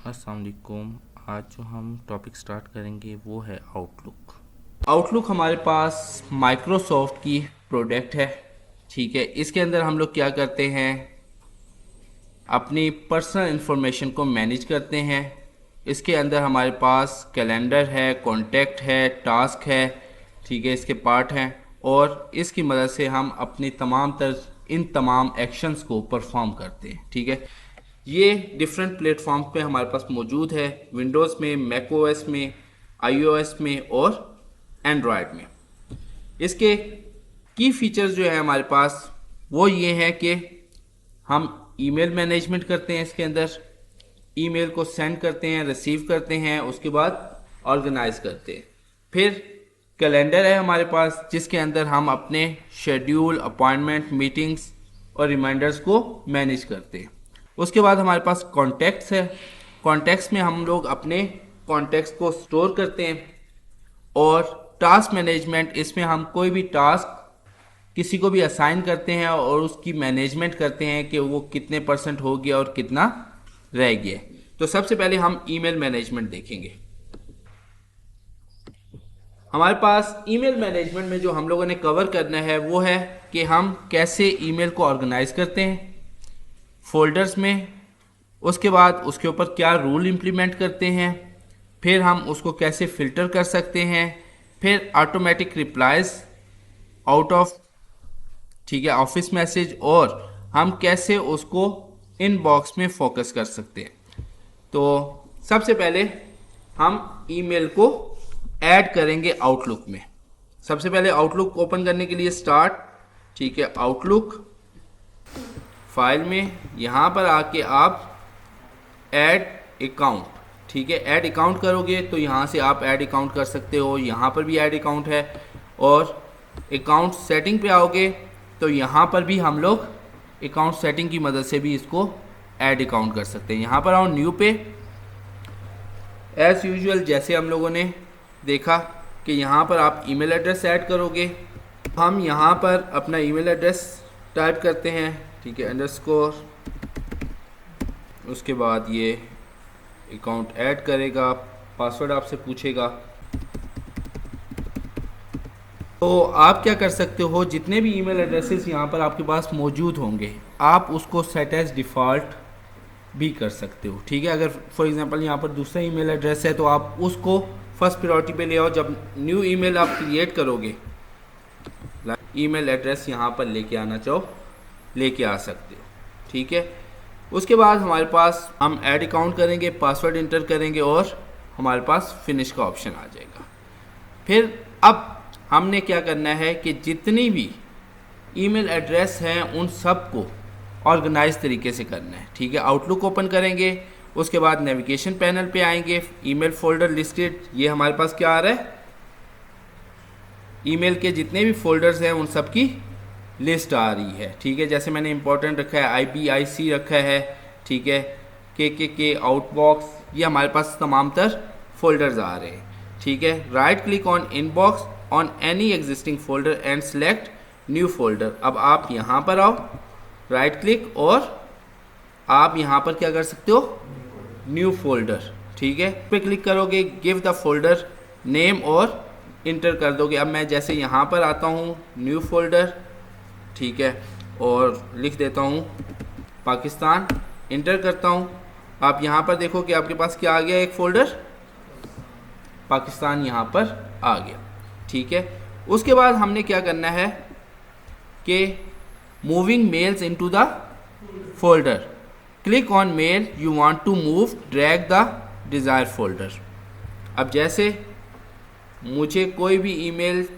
अस्सलाम वालेकुम। आज जो हम टॉपिक स्टार्ट करेंगे वो है आउटलुक। आउटलुक हमारे पास माइक्रोसॉफ्ट की प्रोडक्ट है। ठीक है, इसके अंदर हम लोग क्या करते हैं, अपनी पर्सनल इंफॉर्मेशन को मैनेज करते हैं। इसके अंदर हमारे पास कैलेंडर है, कॉन्टैक्ट है, टास्क है, ठीक है, इसके पार्ट हैं। और इसकी मदद से हम अपनी इन तमाम एक्शंस को परफॉर्म करते हैं। ठीक है, ये डिफरेंट प्लेटफॉर्म पे हमारे पास मौजूद है, विंडोज़ में, मैक ओएस में, आईओएस में और एंड्रॉयड में। इसके की फीचर्स जो है हमारे पास वो ये है कि हम ईमेल मैनेजमेंट करते हैं, इसके अंदर ईमेल को सेंड करते हैं, रिसीव करते हैं, उसके बाद ऑर्गेनाइज करते हैं। फिर कैलेंडर है हमारे पास, जिसके अंदर हम अपने शेड्यूल, अपॉइंटमेंट, मीटिंग्स और रिमाइंडर्स को मैनेज करते हैं। उसके बाद हमारे पास कॉन्टैक्ट्स है। कॉन्टैक्ट्स में हम लोग अपने कॉन्टैक्ट्स को स्टोर करते हैं। और टास्क मैनेजमेंट, इसमें हम कोई भी टास्क किसी को भी असाइन करते हैं और उसकी मैनेजमेंट करते हैं कि वो कितने परसेंट हो गया और कितना रह गया। तो सबसे पहले हम ईमेल मैनेजमेंट देखेंगे। हमारे पास ईमेल मैनेजमेंट में जो हम लोगों ने कवर करना है वो है कि हम कैसे ईमेल को ऑर्गेनाइज करते हैं फोल्डर्स में, उसके बाद उसके ऊपर क्या रूल इम्प्लीमेंट करते हैं, फिर हम उसको कैसे फ़िल्टर कर सकते हैं, फिर ऑटोमेटिक रिप्लाइज आउट ऑफ, ठीक है, ऑफिस मैसेज, और हम कैसे उसको इनबॉक्स में फोकस कर सकते हैं। तो सबसे पहले हम ईमेल को ऐड करेंगे आउटलुक में। सबसे पहले आउटलुक ओपन करने के लिए स्टार्ट, ठीक है, आउटलुक फाइल में यहाँ पर आके आप ऐड अकाउंट, ठीक है, ऐड अकाउंट करोगे तो यहाँ से आप ऐड अकाउंट कर सकते हो। यहाँ पर भी ऐड अकाउंट है। और अकाउंट सेटिंग पे आओगे तो यहाँ पर भी हम लोग अकाउंट सेटिंग की मदद से भी इसको ऐड अकाउंट कर सकते हैं। यहाँ पर आओ न्यू पे, एज़ यूजुअल जैसे हम लोगों ने देखा कि यहाँ पर आप ईमेल एड्रेस ऐड करोगे। हम यहाँ पर अपना ईमेल एड्रेस टाइप करते हैं, ठीक है, अंडरस्कोर, उसके बाद ये अकाउंट ऐड करेगा, पासवर्ड आपसे पूछेगा। तो आप क्या कर सकते हो, जितने भी ईमेल एड्रेसेस यहाँ पर आपके पास मौजूद होंगे आप उसको सेट एज डिफ़ॉल्ट भी कर सकते हो। ठीक है, अगर फॉर एग्जांपल यहाँ पर दूसरा ईमेल एड्रेस है तो आप उसको फर्स्ट प्रायोरिटी पे ले आओ। जब न्यू ईमेल आप क्रिएट करोगे, ईमेल एड्रेस यहाँ पर लेके आना चाहो लेके आ सकते हो। ठीक है, उसके बाद हमारे पास हम ऐड अकाउंट करेंगे, पासवर्ड इंटर करेंगे और हमारे पास फिनिश का ऑप्शन आ जाएगा। फिर अब हमने क्या करना है कि जितनी भी ईमेल एड्रेस हैं उन सब को ऑर्गेनाइज तरीके से करना है। ठीक है, आउटलुक ओपन करेंगे, उसके बाद नेविगेशन पैनल पे आएंगे, ईमेल फोल्डर लिस्टेड, ये हमारे पास क्या आ रहा है, ईमेल के जितने भी फोल्डर्स हैं उन सब की लिस्ट आ रही है। ठीक है, जैसे मैंने इंपॉर्टेंट रखा है, IBIC रखा है, ठीक है, के आउटबॉक्स, ये हमारे पास तमाम तर फोल्डर्स आ रहे हैं। ठीक है, right click on inbox on any existing folder and select new folder. अब आप यहाँ पर आओ, राइट क्लिक, और आप यहाँ पर क्या कर सकते हो, न्यू फोल्डर, ठीक है, पे क्लिक करोगे, गिव द फोल्डर नेम और इंटर कर दोगे। अब मैं जैसे यहाँ पर आता हूँ, न्यू फोल्डर, ठीक है, और लिख देता हूँ पाकिस्तान, इंटर करता हूँ। आप यहाँ पर देखो कि आपके पास क्या आ गया, एक फ़ोल्डर पाकिस्तान यहाँ पर आ गया। ठीक है, उसके बाद हमने क्या करना है कि moving mails into the folder, click on mail you want to move, drag the desire folder. अब जैसे मुझे कोई भी ईमेल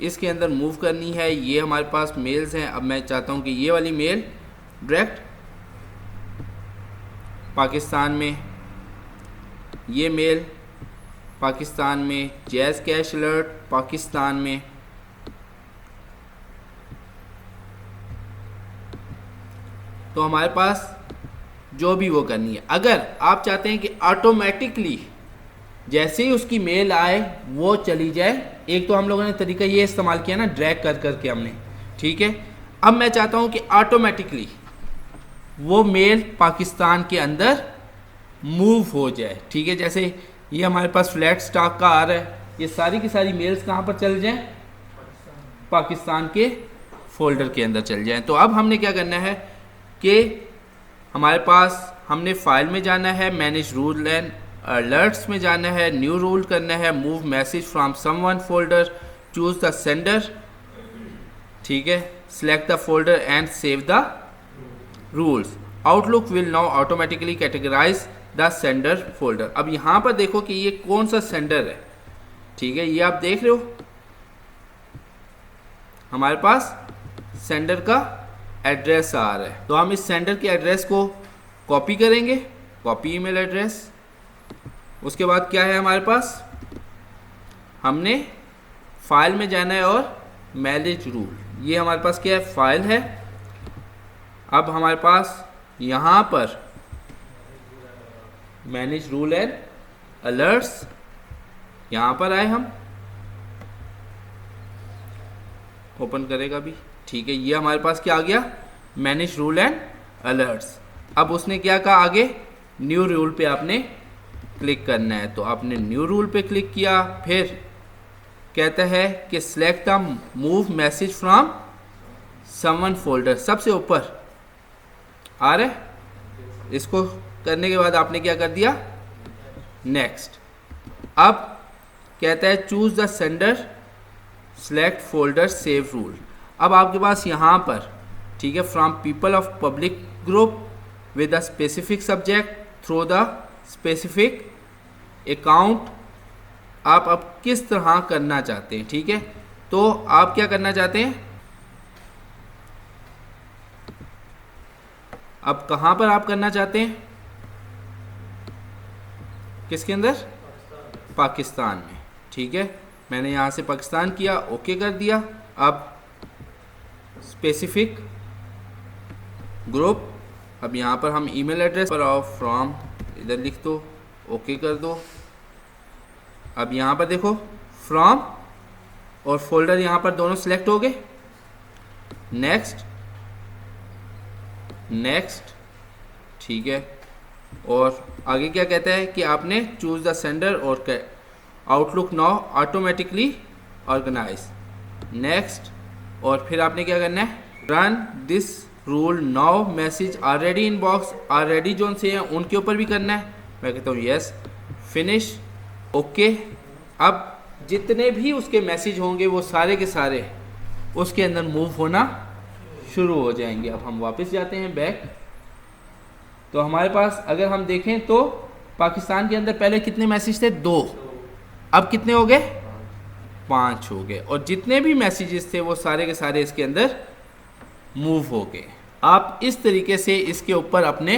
इसके अंदर मूव करनी है, ये हमारे पास मेल्स हैं। अब मैं चाहता हूँ कि ये वाली मेल डायरेक्ट पाकिस्तान में, ये मेल पाकिस्तान में, जैज़ कैश अलर्ट पाकिस्तान में, तो हमारे पास जो भी वो करनी है। अगर आप चाहते हैं कि ऑटोमेटिकली जैसे ही उसकी मेल आए वो चली जाए, एक तो हम लोगों ने तरीका ये इस्तेमाल किया ना, ड्रैग कर करके हमने, ठीक है। अब मैं चाहता हूँ कि ऑटोमेटिकली वो मेल पाकिस्तान के अंदर मूव हो जाए। ठीक है, जैसे ये हमारे पास फ्लैट स्टॉक का आ रहा है, ये सारी की सारी मेल्स कहाँ पर चल जाएं, पाकिस्तान के फोल्डर के अंदर चल जाएं। तो अब हमने क्या करना है कि हमारे पास हमने फाइल में जाना है, मैनेज रूल एंड अलर्ट्स में जाना है, न्यू रूल करना है, move message from someone folder, choose the sender. ठीक है, select the folder and save the rules. Outlook will now automatically categorise the sender folder. अब यहाँ पर देखो कि ये कौन सा सेंडर है। ठीक है, ये आप देख रहे हो हमारे पास सेंडर का एड्रेस आ रहा है। तो हम इस सेंडर के एड्रेस को कॉपी करेंगे, कॉपी ईमेल एड्रेस। उसके बाद क्या है हमारे पास, हमने फाइल में जाना है और मैनेज रूल। ये हमारे पास क्या है, फाइल है। अब हमारे पास यहाँ पर मैनेज रूल एंड अलर्ट्स, यहाँ पर आए हम, ओपन करेगा भी। ठीक है, ये हमारे पास क्या आ गया, मैनेज रूल एंड अलर्ट्स। अब उसने क्या कहा आगे, न्यू रूल पे आपने क्लिक करना है। तो आपने न्यू रूल पे क्लिक किया, फिर कहता है कि select the move message from someone folder, सबसे ऊपर आ रहा है। इसको करने के बाद आपने क्या कर दिया, नेक्स्ट। अब कहता है choose the sender, select folder, save rule. अब आपके पास यहाँ पर, ठीक है, from people of public group with a specific subject through the specific account, आप अब किस तरह करना चाहते हैं। ठीक है, तो आप क्या करना चाहते हैं, अब कहाँ पर आप करना चाहते हैं, किसके अंदर, पाकिस्तान में। ठीक है, मैंने यहाँ से पाकिस्तान किया, ओके कर दिया। अब स्पेसिफिक ग्रुप, अब यहाँ पर हम ईमेल एड्रेस पर और फ्रॉम इधर लिख दो, ओके कर दो। अब यहाँ पर देखो फ्रॉम और फोल्डर यहाँ पर दोनों सिलेक्ट हो गए। Next, next. ठीक है, और आगे क्या कहता है कि आपने चूज द सेंडर और Outlook now automatically organise, next. और फिर आपने क्या करना है, run this rule now message already in box, already जोन से हैं उनके ऊपर भी करना है। मैं कहता हूँ यस, फिनिश, ओके। अब जितने भी उसके मैसेज होंगे वो सारे के सारे उसके अंदर मूव होना शुरू हो जाएंगे। अब हम वापस जाते हैं बैक। तो हमारे पास अगर हम देखें तो पाकिस्तान के अंदर पहले कितने मैसेज थे, 2, अब कितने हो गए, 5 हो गए। और जितने भी मैसेजेस थे वो सारे के सारे इसके अंदर मूव हो गए। आप इस तरीके से इसके ऊपर अपने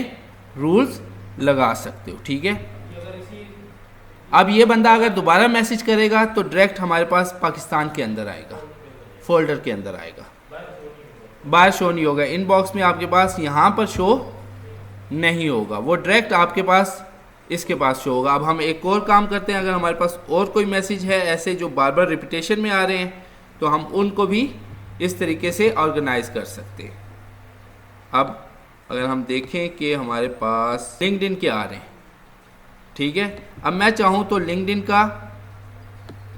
रूल्स लगा सकते हो। ठीक है, अब ये बंदा अगर दोबारा मैसेज करेगा तो डायरेक्ट हमारे पास पाकिस्तान के अंदर आएगा, फोल्डर के अंदर आएगा, बाहर शो नहीं होगा। इनबॉक्स में आपके पास यहाँ पर शो नहीं होगा, वो डायरेक्ट आपके पास इसके पास शो होगा। अब हम एक और काम करते हैं, अगर हमारे पास और कोई मैसेज है ऐसे जो बार बार रिपीटेशन में आ रहे हैं तो हम उनको भी इस तरीके से ऑर्गेनाइज कर सकते हैं। अब अगर हम देखें कि हमारे पास लिंक्डइन के आ रहे हैं, ठीक है, अब मैं चाहूँ तो लिंक्डइन का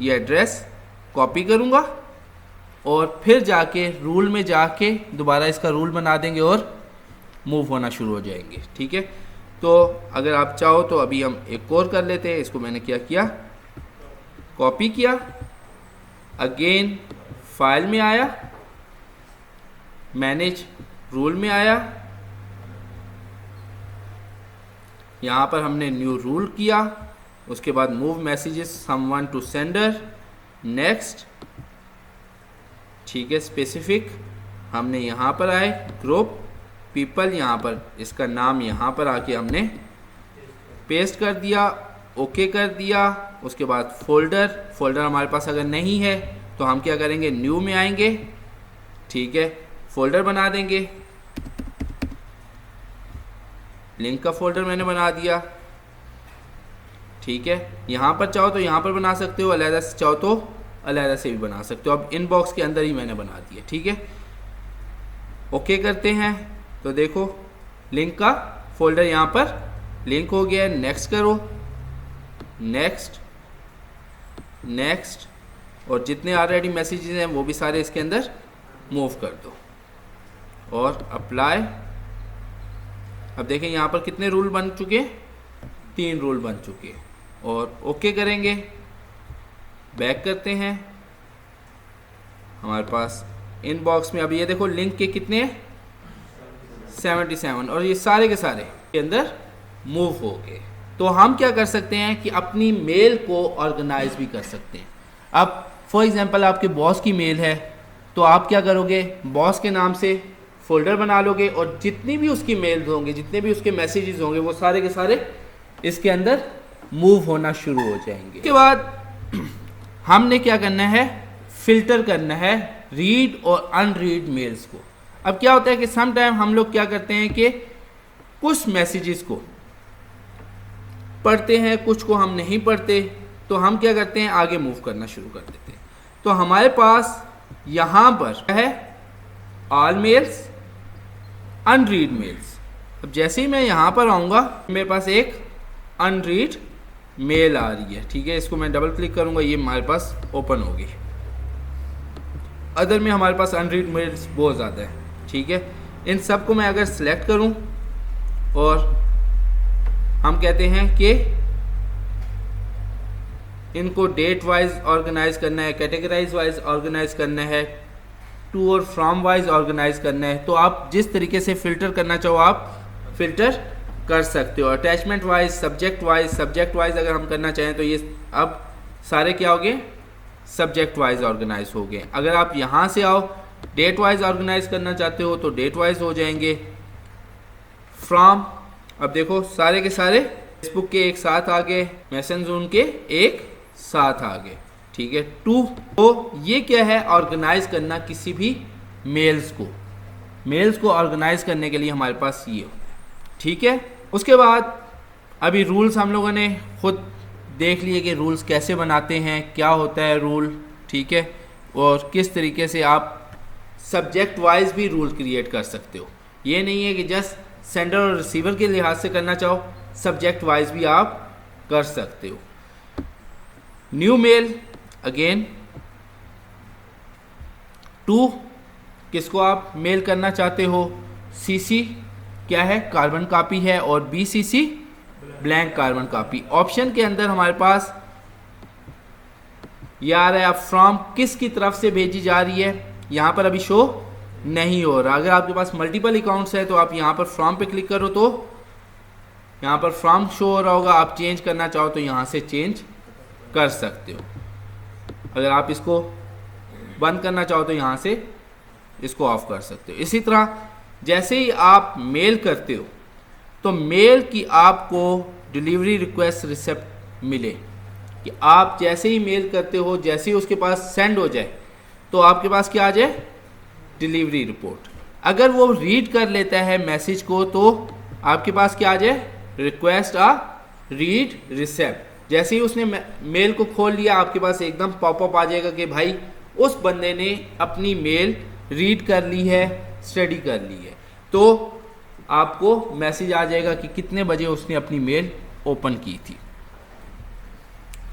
ये एड्रेस कॉपी करूँगा और फिर जाके रूल में जाके दोबारा इसका रूल बना देंगे और मूव होना शुरू हो जाएंगे। ठीक है, तो अगर आप चाहो तो अभी हम एक और कर लेते हैं। इसको मैंने क्या किया, कॉपी किया, अगेन फाइल में आया, मैनेज रूल में आया, यहाँ पर हमने न्यू रूल किया, उसके बाद move messages someone to sender, next. ठीक है, स्पेसिफिक हमने यहाँ पर आए, ग्रुप पीपल, यहाँ पर इसका नाम यहाँ पर आके हमने पेस्ट कर दिया, ओके कर दिया। उसके बाद फोल्डर, फोल्डर हमारे पास अगर नहीं है तो हम क्या करेंगे, न्यू में आएंगे, ठीक है, फोल्डर बना देंगे। लिंक का फोल्डर मैंने बना दिया। ठीक है, यहाँ पर चाहो तो यहाँ पर बना सकते हो, अलहदा से चाहो तो अलहदा से भी बना सकते हो। अब इनबॉक्स के अंदर ही मैंने बना दिया। ठीक है, ओके करते हैं तो देखो लिंक का फोल्डर यहाँ पर लिंक हो गया है, नेक्स्ट करो, नेक्स्ट नेक्स्ट, और जितने ऑलरेडी मैसेजेस हैं वो भी सारे इसके अंदर मूव कर दो और अप्लाई। अब देखें यहाँ पर कितने रूल बन चुके हैं, 3 रूल बन चुके हैं। और ओके करेंगे, बैक करते हैं, हमारे पास इनबॉक्स में अब ये देखो लिंक के कितने 77, और ये सारे के सारे के अंदर मूव हो गए। तो हम क्या कर सकते हैं कि अपनी मेल को ऑर्गेनाइज भी कर सकते हैं। अब फॉर एग्जांपल आपके बॉस की मेल है, तो आप क्या करोगे, बॉस के नाम से फोल्डर बना लोगे और जितनी भी उसकी मेल्स होंगे, जितने भी उसके मैसेजेस होंगे, वो सारे के सारे इसके अंदर मूव होना शुरू हो जाएंगे। इसके बाद हमने क्या करना है, फिल्टर करना है रीड और अनरीड मेल्स को। अब क्या होता है कि सम टाइम हम लोग क्या करते हैं कि कुछ मैसेजेस को पढ़ते हैं, कुछ को हम नहीं पढ़ते, तो हम क्या करते हैं, आगे मूव करना शुरू कर देते हैं। तो हमारे पास यहाँ पर है ऑल मेल्स, अनरीड मेल्स। अब जैसे ही मैं यहाँ पर आऊँगा, मेरे पास एक अनरीड मेल आ रही है, ठीक है। इसको मैं डबल क्लिक करूँगा, ये हमारे पास ओपन होगी। अदर में हमारे पास अनरीड मेल्स बहुत ज़्यादा है, ठीक है। इन सब को मैं अगर सिलेक्ट करूँ और हम कहते हैं कि इनको डेट वाइज ऑर्गेनाइज करना है, कैटेगराइज वाइज ऑर्गेनाइज करना है, टू और फ्रॉम वाइज ऑर्गेनाइज करना है, तो आप जिस तरीके से फिल्टर करना चाहो आप फिल्टर कर सकते हो। अटैचमेंट वाइज, सब्जेक्ट वाइज अगर हम करना चाहें तो ये अब सारे क्या हो गए, सब्जेक्ट वाइज ऑर्गेनाइज हो गए। अगर आप यहाँ से आओ डेट वाइज ऑर्गेनाइज करना चाहते हो तो डेट वाइज हो जाएंगे। फ्रॉम, अब देखो सारे के सारे फेसबुक के एक साथ आ गए, मैसेंजर के एक साथ आ गए, ठीक है। टू, तो ये क्या है, ऑर्गेनाइज करना किसी भी मेल्स को ऑर्गेनाइज करने के लिए हमारे पास ये हो, ठीक है। उसके बाद अभी रूल्स हम लोगों ने खुद देख लिए कि रूल्स कैसे बनाते हैं, क्या होता है रूल, ठीक है, और किस तरीके से आप सब्जेक्ट वाइज भी रूल क्रिएट कर सकते हो। ये नहीं है कि जस्ट सेंडर और रिसीवर के लिहाज से करना चाहो, सब्जेक्ट वाइज भी आप कर सकते हो। न्यू मेल, अगेन टू, किसको आप मेल करना चाहते हो, सीसी क्या है, कार्बन कॉपी है, और BCC blank carbon copy. Option के अंदर हमारे पास ये आ रहा है, आप फ्रॉम किसकी तरफ से भेजी जा रही है, यहाँ पर अभी शो नहीं हो रहा। अगर आपके पास मल्टीपल अकाउंट्स है तो आप यहाँ पर फ्रॉम पे क्लिक करो तो यहाँ पर फ्रॉम शो हो रहा होगा। आप चेंज करना चाहो तो यहाँ से चेंज कर सकते हो। अगर आप इसको बंद करना चाहो तो यहाँ से इसको ऑफ कर सकते हो। इसी तरह जैसे ही आप मेल करते हो तो मेल की आपको डिलीवरी रिक्वेस्ट रिसिप्ट मिले, कि आप जैसे ही मेल करते हो, जैसे ही उसके पास सेंड हो जाए तो आपके पास क्या आ जाए, डिलीवरी रिपोर्ट। अगर वो रीड कर लेता है मैसेज को तो आपके पास क्या आ जाए, रिक्वेस्ट आ रीड रिसिप्ट। जैसे ही उसने मेल को खोल लिया आपके पास एकदम पॉपअप आ जाएगा कि भाई उस बंदे ने अपनी मेल रीड कर ली है, स्टडी कर ली है। तो आपको मैसेज आ जाएगा कि कितने बजे उसने अपनी मेल ओपन की थी।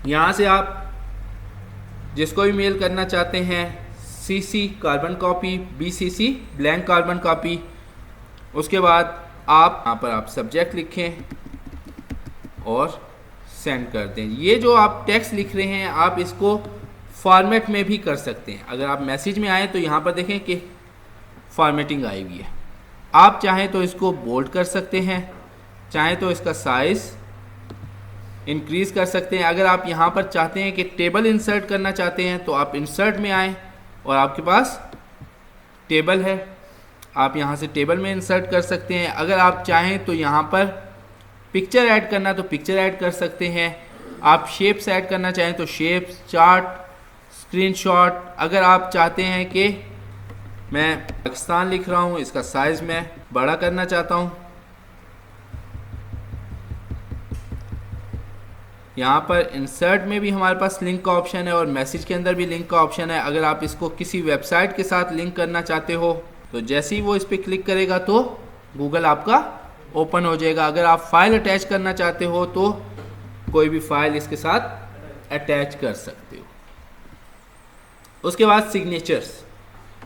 यहाँ से आप जिसको भी मेल करना चाहते हैं, CC carbon copy, BCC blank carbon copy. उसके बाद आप यहाँ पर आप सब्जेक्ट लिखें और सेंड कर दें। ये जो आप टेक्स्ट लिख रहे हैं आप इसको फॉर्मेट में भी कर सकते हैं। अगर आप मैसेज में आए तो यहाँ पर देखें कि फॉर्मेटिंग आई हुई है। आप चाहें तो इसको बोल्ड कर सकते हैं, चाहें तो इसका साइज़ इंक्रीज़ कर सकते हैं। अगर आप यहाँ पर चाहते हैं कि टेबल इंसर्ट करना चाहते हैं तो आप इंसर्ट में आएँ और आपके पास टेबल है, आप यहाँ से टेबल में इंसर्ट कर सकते हैं। अगर आप चाहें तो यहाँ पर पिक्चर ऐड करना तो पिक्चर ऐड कर सकते हैं। आप शेप्स ऐड करना चाहें तो शेप्स, चार्ट, स्क्रीनशॉट। अगर आप चाहते हैं कि मैं पाकिस्तान लिख रहा हूँ, इसका साइज़ मैं बड़ा करना चाहता हूँ, यहाँ पर इंसर्ट में भी हमारे पास लिंक का ऑप्शन है और मैसेज के अंदर भी लिंक का ऑप्शन है। अगर आप इसको किसी वेबसाइट के साथ लिंक करना चाहते हो तो जैसे ही वो इस पर क्लिक करेगा तो गूगल आपका ओपन हो जाएगा। अगर आप फाइल अटैच करना चाहते हो तो कोई भी फाइल इसके साथ अटैच कर सकते हो। उसके बाद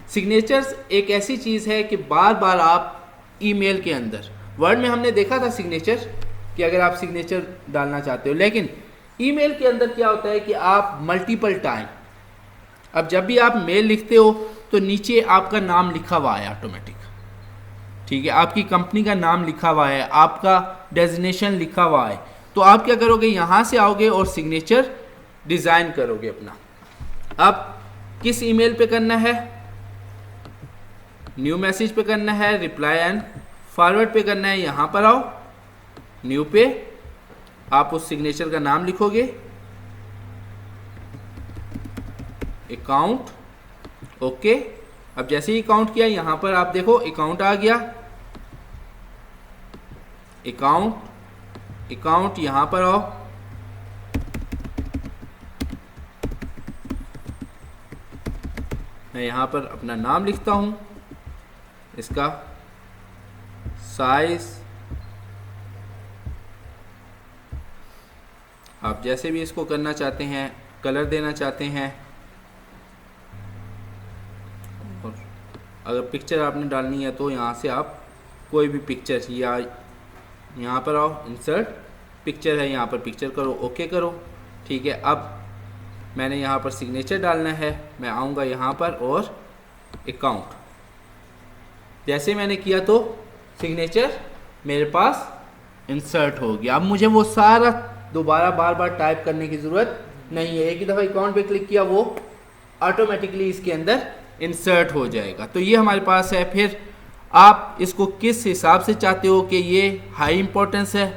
सिग्नेचर्स एक ऐसी चीज़ है कि बार बार आप ईमेल के अंदर, वर्ड में हमने देखा था सिग्नेचर कि अगर आप सिग्नेचर डालना चाहते हो, लेकिन ईमेल के अंदर क्या होता है कि आप मल्टीपल टाइम, अब जब भी आप मेल लिखते हो तो नीचे आपका नाम लिखा हुआ है ऑटोमेटिक, ठीक है, आपकी कंपनी का नाम लिखा हुआ है, आपका डेजिग्नेशन लिखा हुआ है। तो आप क्या करोगे, यहाँ से आओगे और सिग्नेचर डिज़ाइन करोगे अपना। अब किस ईमेल पे करना है, न्यू मैसेज पे करना है, रिप्लाई एंड फॉरवर्ड पे करना है। यहाँ पर आओ, न्यू पे आप उस सिग्नेचर का नाम लिखोगे, अकाउंट, ओके। अब जैसे ही अकाउंट किया यहाँ पर आप देखो अकाउंट आ गया, अकाउंट यहाँ पर आओ, मैं यहाँ पर अपना नाम लिखता हूँ, इसका साइज आप जैसे भी इसको करना चाहते हैं, कलर देना चाहते हैं, और अगर पिक्चर आपने डालनी है तो यहाँ से आप कोई भी पिक्चर, या यहाँ पर आओ, इंसर्ट पिक्चर है, यहाँ पर पिक्चर करो, ओके करो, ठीक है। अब मैंने यहाँ पर सिग्नेचर डालना है, मैं आऊँगा यहाँ पर और अकाउंट, जैसे मैंने किया तो सिग्नेचर मेरे पास इंसर्ट हो गया। अब मुझे वो सारा दोबारा बार बार टाइप करने की ज़रूरत नहीं है, एक ही दफ़ा अकाउंट पे क्लिक किया वो ऑटोमेटिकली इसके अंदर इंसर्ट हो जाएगा। तो ये हमारे पास है। फिर आप इसको किस हिसाब से चाहते हो कि ये हाई इम्पोर्टेंस है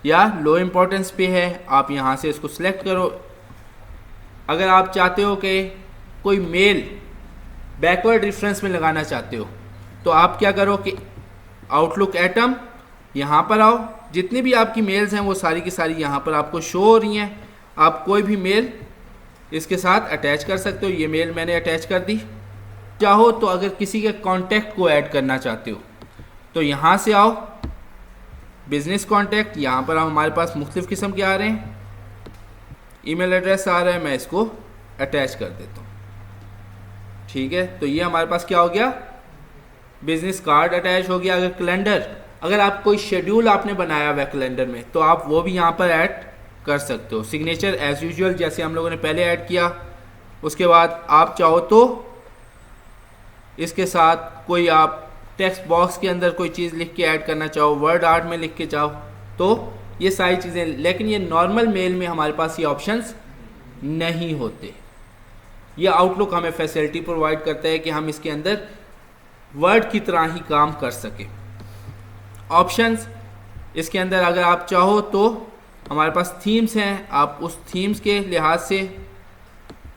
या लो इम्पोर्टेंस पे है, आप यहाँ से इसको सिलेक्ट करो। अगर आप चाहते हो कि कोई मेल बैकवर्ड रेफरेंस में लगाना चाहते हो तो आप क्या करो कि आउटलुक एटम, यहाँ पर आओ, जितनी भी आपकी मेल्स हैं वो सारी की सारी यहाँ पर आपको शो हो रही हैं। आप कोई भी मेल इसके साथ अटैच कर सकते हो। ये मेल मैंने अटैच कर दी। चाहो तो अगर किसी के कॉन्टैक्ट को ऐड करना चाहते हो तो यहाँ से आओ, बिजनेस कॉन्टैक्ट, यहाँ पर हमारे पास मुख्तलिफ़ किस्म के आ रहे हैं, ईमेल एड्रेस आ रहा है, मैं इसको अटैच कर देता हूँ, ठीक है। तो ये हमारे पास क्या हो गया, बिजनेस कार्ड अटैच हो गया। अगर कैलेंडर, अगर आप कोई शेड्यूल आपने बनाया हुआ है कैलेंडर में तो आप वो भी यहाँ पर ऐड कर सकते हो। सिग्नेचर एज यूजुअल जैसे हम लोगों ने पहले ऐड किया। उसके बाद आप चाहो तो इसके साथ कोई आप टेक्स्ट बॉक्स के अंदर कोई चीज़ लिख के ऐड करना चाहो, वर्ड आर्ट में लिख के चाहो तो ये सारी चीज़ें, लेकिन ये नॉर्मल मेल में हमारे पास ये ऑप्शंस नहीं होते। ये आउटलुक हमें फैसिलिटी प्रोवाइड करता है कि हम इसके अंदर वर्ड की तरह ही काम कर सके। ऑप्शंस इसके अंदर अगर आप चाहो तो हमारे पास थीम्स हैं, आप उस थीम्स के लिहाज से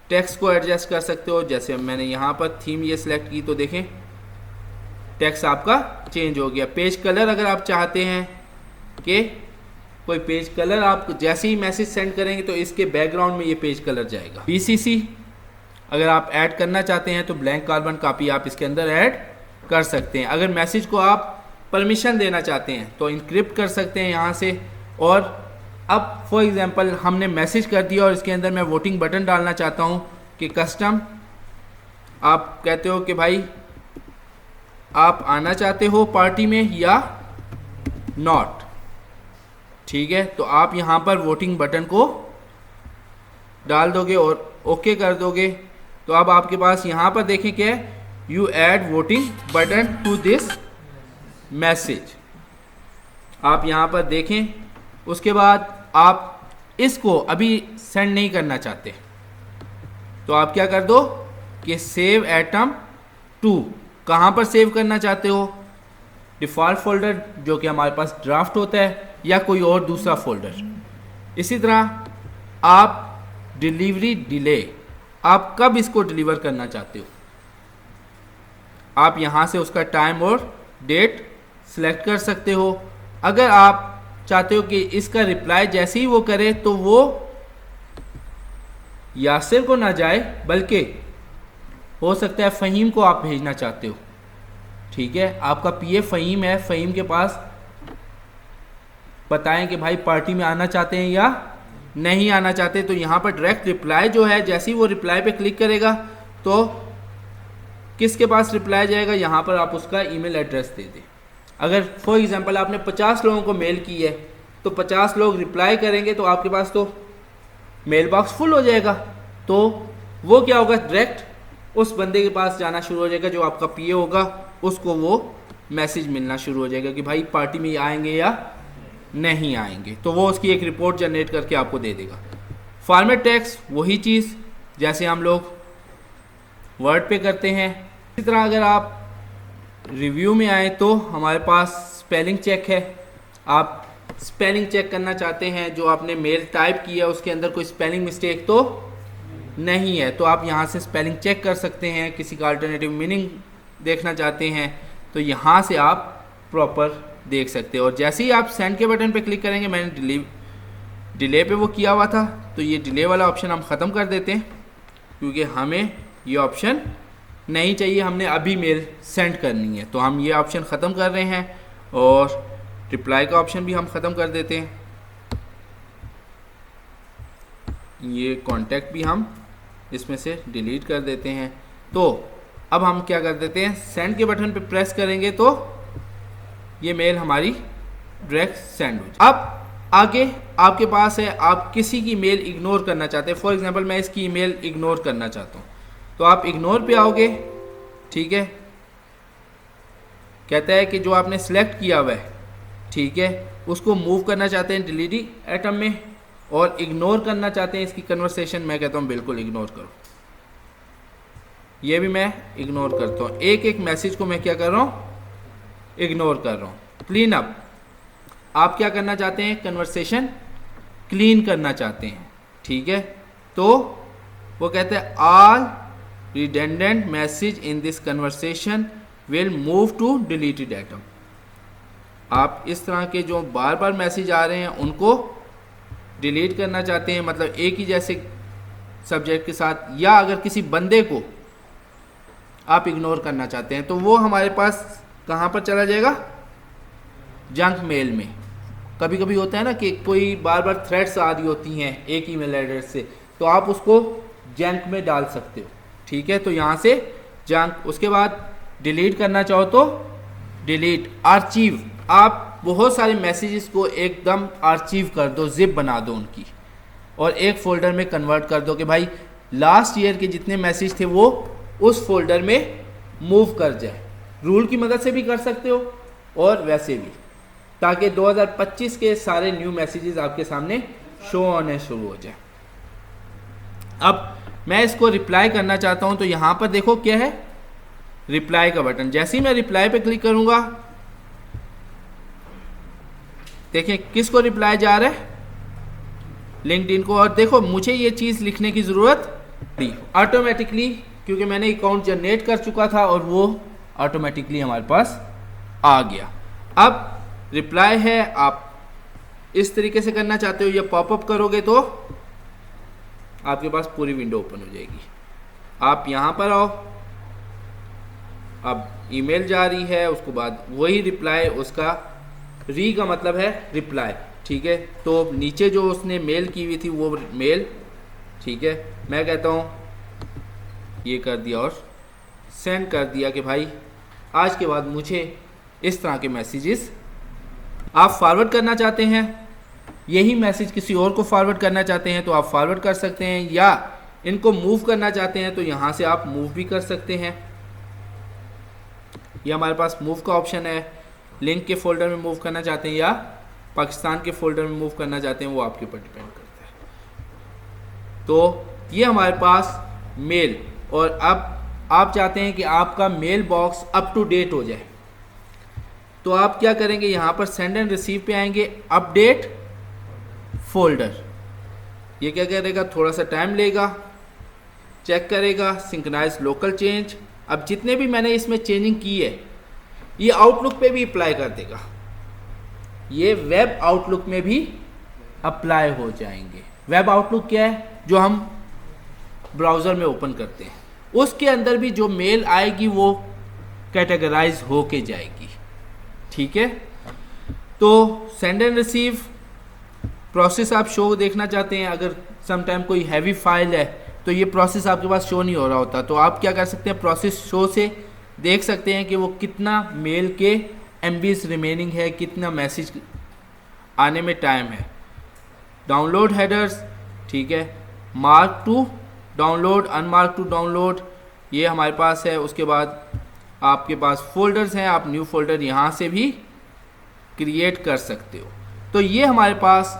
टेक्स्ट को एडजस्ट कर सकते हो। जैसे मैंने यहाँ पर थीम ये सिलेक्ट की तो देखें टेक्स्ट आपका चेंज हो गया। पेज कलर अगर आप चाहते हैं कि कोई पेज कलर आप जैसे ही मैसेज सेंड करेंगे तो इसके बैकग्राउंड में ये पेज कलर जाएगा। BCC अगर आप ऐड करना चाहते हैं तो ब्लैंक कार्बन कॉपी आप इसके अंदर ऐड कर सकते हैं। अगर मैसेज को आप परमिशन देना चाहते हैं तो इनक्रिप्ट कर सकते हैं यहाँ से। और अब फॉर एग्जांपल हमने मैसेज कर दिया और इसके अंदर मैं वोटिंग बटन डालना चाहता हूँ कि कस्टम, आप कहते हो कि भाई आप आना चाहते हो पार्टी में या नॉट, ठीक है। तो आप यहाँ पर वोटिंग बटन को डाल दोगे और ओके कर दोगे। तो अब आपके पास यहाँ पर देखें क्या है, you add voting button to this message, आप यहाँ पर देखें। उसके बाद आप इसको अभी सेंड नहीं करना चाहते तो आप क्या कर दो कि सेव एटम टू, कहाँ पर सेव करना चाहते हो, डिफ़ॉल्ट फोल्डर जो कि हमारे पास ड्राफ्ट होता है या कोई और दूसरा फोल्डर। इसी तरह आप डिलीवरी डिले, आप कब इसको डिलीवर करना चाहते हो, आप यहाँ से उसका टाइम और डेट सेलेक्ट कर सकते हो। अगर आप चाहते हो कि इसका रिप्लाई जैसे ही वो करे तो वो यासिर को ना जाए बल्कि हो सकता है फ़हीम को आप भेजना चाहते हो, ठीक है। आपका PA फ़हीम है, फ़हीम के पास बताएं कि भाई पार्टी में आना चाहते हैं या नहीं आना चाहते। तो यहाँ पर डायरेक्ट रिप्लाई जो है, जैसे ही वो रिप्लाई पे क्लिक करेगा तो किसके पास रिप्लाई जाएगा, यहाँ पर आप उसका ईमेल एड्रेस दे दें। अगर फॉर एग्जांपल आपने 50 लोगों को मेल की है तो 50 लोग रिप्लाई करेंगे तो आपके पास तो मेल बॉक्स फुल हो जाएगा। तो वो क्या होगा, डायरेक्ट उस बंदे के पास जाना शुरू हो जाएगा, जो आपका पीए होगा, उसको वो मैसेज मिलना शुरू हो जाएगा कि भाई पार्टी में आएंगे या नहीं आएंगे। तो वो उसकी एक रिपोर्ट जनरेट करके आपको दे देगा। फॉर्मेट टेक्स्ट वही चीज़ जैसे हम लोग वर्ड पे करते हैं। इसी तरह अगर आप रिव्यू में आए तो हमारे पास स्पेलिंग चेक है। आप स्पेलिंग चेक करना चाहते हैं, जो आपने मेल टाइप किया उसके अंदर कोई स्पेलिंग मिस्टेक तो नहीं है, तो आप यहाँ से स्पेलिंग चेक कर सकते हैं। किसी का अल्टरनेटिव मीनिंग देखना चाहते हैं तो यहाँ से आप प्रॉपर देख सकते हैं। और जैसे ही आप सेंड के बटन पे क्लिक करेंगे, मैंने डिले पे वो किया हुआ था, तो ये डिले वाला ऑप्शन हम ख़त्म कर देते हैं क्योंकि हमें ये ऑप्शन नहीं चाहिए, हमने अभी मेल सेंड करनी है। तो हम ये ऑप्शन ख़त्म कर रहे हैं और रिप्लाई का ऑप्शन भी हम ख़त्म कर देते हैं। ये कॉन्टैक्ट भी हम इसमें से डिलीट कर देते हैं। तो अब हम क्या कर देते हैं, सेंड के बटन पे प्रेस करेंगे तो ये मेल हमारी डायरेक्ट सेंड हो जाए। अब आगे आपके पास है, आप किसी की मेल इग्नोर करना चाहते हैं। फॉर एग्जांपल मैं इसकी ईमेल इग्नोर करना चाहता हूँ, तो आप इग्नोर पे आओगे, ठीक है। कहता है कि जो आपने सेलेक्ट किया हुआ है, ठीक है, उसको मूव करना चाहते हैं डिलीट आइटम में और इग्नोर करना चाहते हैं इसकी कन्वर्सेशन। मैं कहता हूँ बिल्कुल इग्नोर करो। ये भी मैं इग्नोर करता हूँ। एक एक मैसेज को मैं क्या कर रहा हूँ, इग्नोर कर रहा हूँ। क्लीन अप, आप क्या करना चाहते हैं, कन्वर्सेशन क्लीन करना चाहते हैं, ठीक है। तो वो कहते हैं all redundant message in this conversation will move to deleted item. आप इस तरह के जो बार बार मैसेज आ रहे हैं उनको डिलीट करना चाहते हैं, मतलब एक ही जैसे सब्जेक्ट के साथ, या अगर किसी बंदे को आप इग्नोर करना चाहते हैं तो वो हमारे पास कहाँ पर चला जाएगा, जंक मेल में। कभी कभी होता है ना कि कोई बार बार थ्रेड्स आ रही होती हैं एक ईमेल एड्रेस से, तो आप उसको जंक में डाल सकते हो, ठीक है। तो यहाँ से जंक, उसके बाद डिलीट करना चाहो तो डिलीट, आर्चीव, आप बहुत सारे मैसेजेस को एकदम आर्चीव कर दो, जिप बना दो उनकी और एक फ़ोल्डर में कन्वर्ट कर दो कि भाई लास्ट ईयर के जितने मैसेज थे वो उस फोल्डर में मूव कर जाए। रूल की मदद से भी कर सकते हो और वैसे भी, ताकि 2025 के सारे न्यू मैसेजेस आपके सामने शो होने शुरू हो जाए। अब मैं इसको रिप्लाई करना चाहता हूं, तो यहां पर देखो क्या है, रिप्लाई का बटन। जैसे ही मैं रिप्लाई पे क्लिक करूंगा, देखें किसको रिप्लाई जा रहा है, लिंक्डइन को। और देखो मुझे ये चीज़ लिखने की ज़रूरत थी ऑटोमेटिकली, क्योंकि मैंने अकाउंट जनरेट कर चुका था और वो ऑटोमेटिकली हमारे पास आ गया। अब रिप्लाई है, आप इस तरीके से करना चाहते हो या पॉपअप करोगे तो आपके पास पूरी विंडो ओपन हो जाएगी। आप यहाँ पर आओ, अब ईमेल जा रही है, उसके बाद वही रिप्लाई, उसका री का मतलब है रिप्लाई, ठीक है। तो नीचे जो उसने मेल की हुई थी वो मेल, ठीक है, मैं कहता हूँ ये कर दिया और सेंड कर दिया कि भाई आज के बाद मुझे इस तरह के मैसेजेस आप फॉरवर्ड करना चाहते हैं, यही मैसेज किसी और को फॉरवर्ड करना चाहते हैं तो आप फॉरवर्ड कर सकते हैं, या इनको मूव करना चाहते हैं तो यहाँ से आप मूव भी कर सकते हैं। ये हमारे पास मूव का ऑप्शन है। लिंक के फोल्डर में मूव करना चाहते हैं या पाकिस्तान के फोल्डर में मूव करना चाहते हैं, वो आपके ऊपर डिपेंड करता है। तो ये हमारे पास मेल, और अब आप चाहते हैं कि आपका mail box up to date हो जाए, तो आप क्या करेंगे, यहाँ पर सेंड एंड रिसीव पे आएंगे, अपडेट फोल्डर। ये क्या करेगा, थोड़ा सा टाइम लेगा, चेक करेगा, सिंक्रोनाइज लोकल चेंज। अब जितने भी मैंने इसमें चेंजिंग की है ये आउटलुक पे भी अप्लाई कर देगा, ये वेब आउटलुक में भी अप्लाई हो जाएंगे। वेब आउटलुक क्या है, जो हम ब्राउज़र में ओपन करते हैं, उसके अंदर भी जो मेल आएगी वो कैटेगराइज हो के जाएगी, ठीक है। तो सेंड एंड रिसीव प्रोसेस आप शो देखना चाहते हैं, अगर समटाइम कोई हैवी फाइल है तो ये प्रोसेस आपके पास शो नहीं हो रहा होता, तो आप क्या कर सकते हैं, प्रोसेस शो से देख सकते हैं कि वो कितना मेल के MBs रिमेनिंग है, कितना मैसेज आने में टाइम है। डाउनलोड हेडर्स, ठीक है, mark to download, unmark to download, ये हमारे पास है। उसके बाद आपके पास फोल्डर्स हैं, आप न्यू फोल्डर यहाँ से भी क्रिएट कर सकते हो। तो ये हमारे पास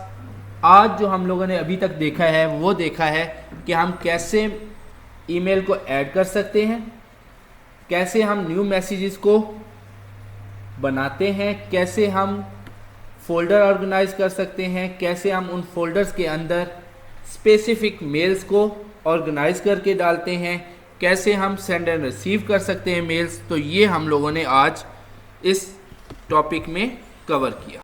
आज जो हम लोगों ने अभी तक देखा है वो देखा है कि हम कैसे ईमेल को ऐड कर सकते हैं, कैसे हम न्यू मैसेजेस को बनाते हैं, कैसे हम फोल्डर ऑर्गेनाइज कर सकते हैं, कैसे हम उन फोल्डर्स के अंदर स्पेसिफिक मेल्स को ऑर्गेनाइज करके डालते हैं, कैसे हम सेंड एंड रिसीव कर सकते हैं मेल्स। तो ये हम लोगों ने आज इस टॉपिक में कवर किया।